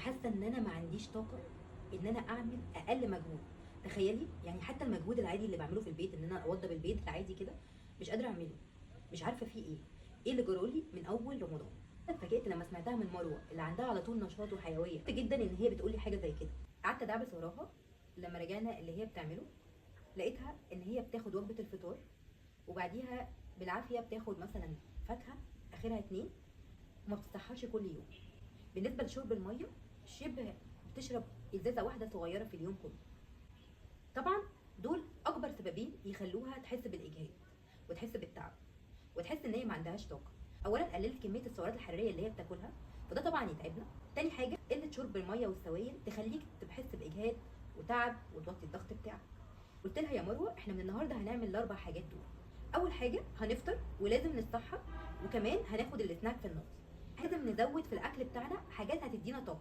حاسه ان انا ما عنديش طاقه ان انا اعمل اقل مجهود. تخيلي يعني حتى المجهود العادي اللي بعمله في البيت، ان انا اوضب البيت العادي كده، مش قادره اعمله. مش عارفه في ايه اللي جرالي من اول رمضان. اتفاجئت لما سمعتها من مروه اللي عندها على طول نشاط وحيويه جدا ان هي بتقولي حاجه زي كده. قعدت ادعبس وراها لما رجعنا اللي هي بتعمله، لقيتها ان هي بتاخد وجبه الفطار وبعديها بالعافيه بتاخد مثلا فاكهه اخرها 2، وما بتستحرش كل يوم. بالنسبه لشرب الميه، شبه بتشرب ازازه واحده صغيره في اليوم كله. طبعا دول اكبر سببين يخلوها تحس بالاجهاد وتحس بالتعب وتحس ان هي ما عندهاش طاقه. اولا قللت كميه السعرات الحراريه اللي هي بتاكلها، فده طبعا يتعبنا. تاني حاجه قله شرب الميه والسوائل تخليك تحس باجهاد وتعب وتوطي الضغط بتاعك. قلت لها يا مروه احنا من النهارده هنعمل الاربع حاجات دول. اول حاجه هنفطر ولازم نصحى، وكمان هناخد السناك في النص. لازم نزود في الاكل بتاعنا حاجات هتدينا طاقه.